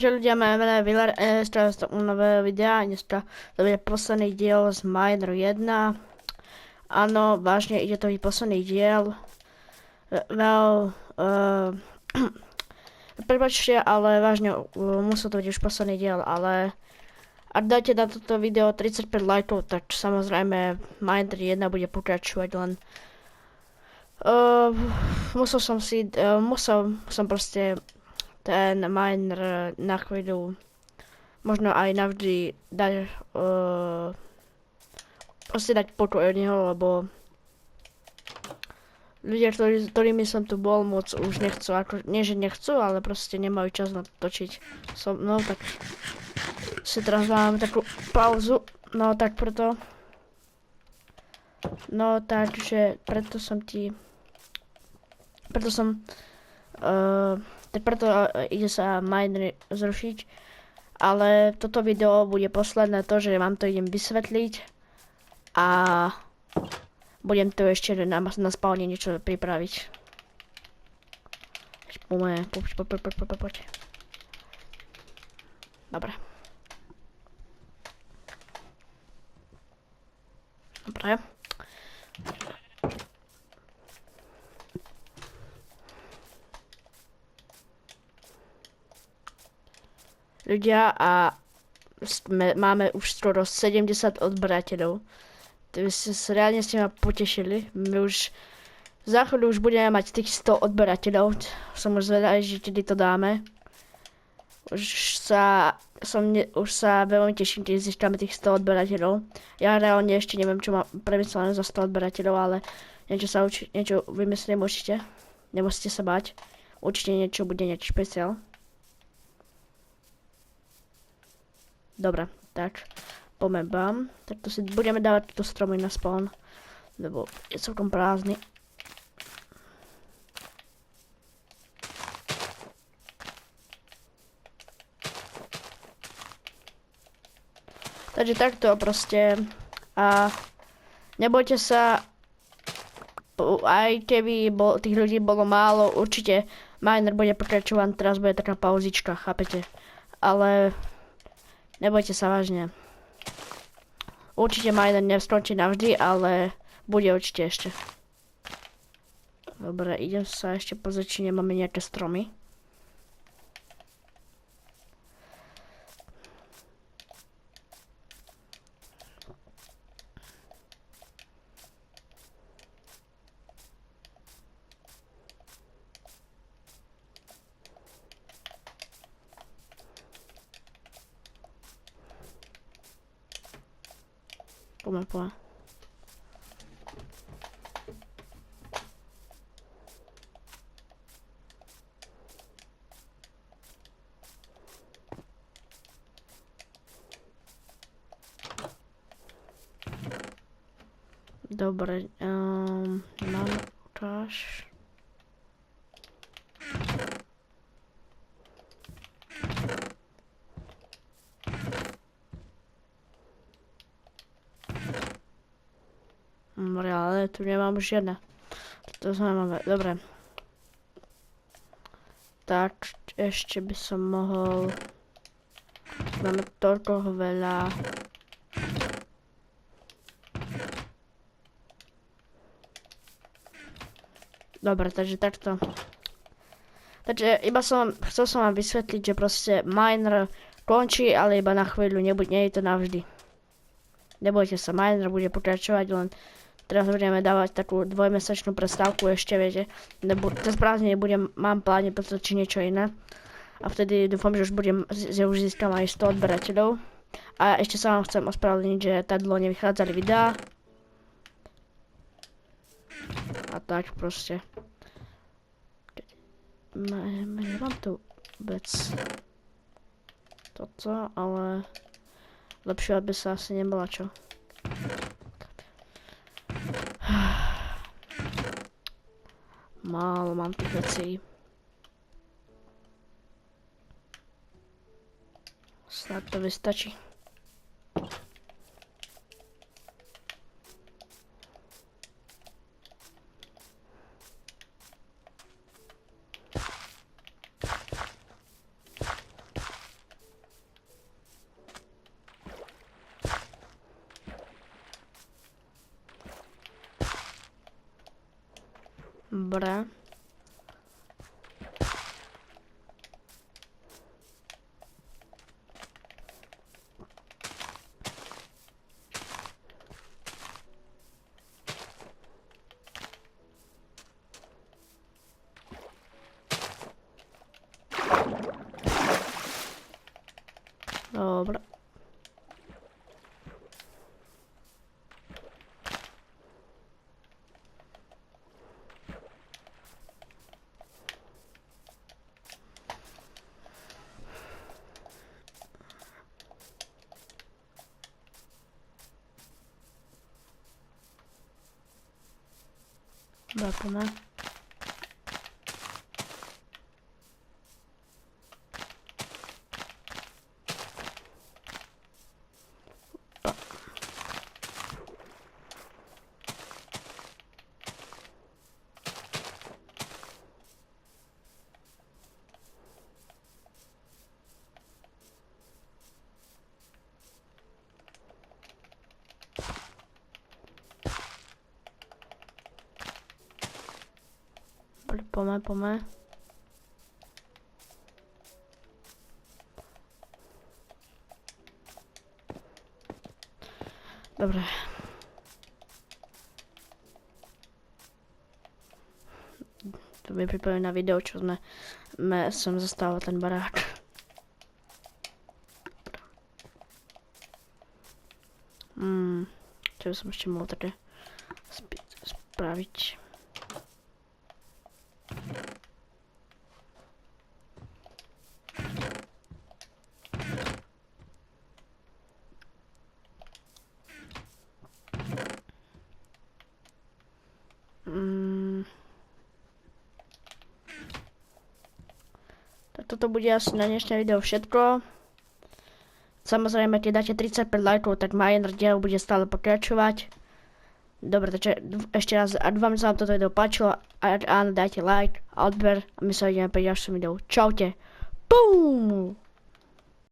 Že ľudia, máme mené Villar, z toho nového videa, dneska to bude posledný diel z Miner 1. Áno, vážne, ide to byť posledný diel. Prepačte, ale vážne, musel to byť už posledný diel, ale ak dáte na toto video 35 lajkov, tak samozrejme Miner 1 bude pokračovať, len musel som proste ten miner na chvíľu, možno aj navždy dať, proste dať pokoj od neho, lebo ľudia, ktorými som tu bol, moc už nechcú, ako, nie že nechcú, ale proste nemajú čas na to točiť so mnou, tak si teraz máme takú pauzu, no tak preto, no takže preto ide sa miner zrušiť, ale toto video bude posledné to, že vám to idem vysvetliť a budem to ešte na spawne niečo pripraviť. Poď. Dobre. Ľudia, a máme už skoro 70 odberateľov. Reálne ste ma potešili. My už za chvíľu už budeme mať tých 100 odberateľov. Som už zvedavý, že kedy to dáme. Už sa veľmi teším, keď získame tých 100 odberateľov. Ja reálne ešte neviem, čo mám premyslené za 100 odberateľov, ale niečo vymyslím určite. Nemusíte sa báť. Určite niečo bude niečo špeciál. Dobre, tak poďme bam. Tak to si budeme dávať tieto stromy na spawn, lebo je celkom prázdny. Takže takto proste. A nebojte sa, aj keby tých ľudí bolo málo, určite miner bude pokračovať, teraz bude taká pauzička, chápete? Ale nebojte sa, vážne. Určite miner neskončí navždy, ale bude určite ešte. Dobre, idem sa ešte pozrieť, či nemáme nejaké stromy. Poďme. Dobre, mám ukáž. Dobre, ale tu nemám žiadne. To znamená, dobre. Tak, ešte by som mohol. Máme toľko veľa. Dobre, takže takto. Takže chcel som vám vysvetliť, že proste miner končí, ale iba na chvíľu, nie je to navždy. Nebojte sa, miner bude pokračovať, len teraz budeme dávať takú dvojmesačnú prestávku ešte, viete. Cez prázdniny mám pláne potočiť niečo iné. A vtedy dúfam, že už získam aj 100 odberateľov. A ešte sa vám chcem ospravedlniť, že tak dlho nevychádzali videá. A tak proste. Nemám tu vôbec toto, ale lepšie, aby sa asi nebola čo. Málo mám tých vecí. Snad to vystačí. Dobre. Dobre. Dobre. Poďme. Dobre. To mi pripomína video, čo som zastával ten barák. Čo by som ešte mohol také spraviť. Tak toto bude asi na dnešné video všetko. Samozrejme, keď dáte 35 lajkov, tak Miner diel bude stále pokračovať. Dobre, takže ešte raz, ak vám sa toto video páčilo, ak áno, dajte like a odber a my sa vidíme pri ďalšom videu. Čaute. Pum!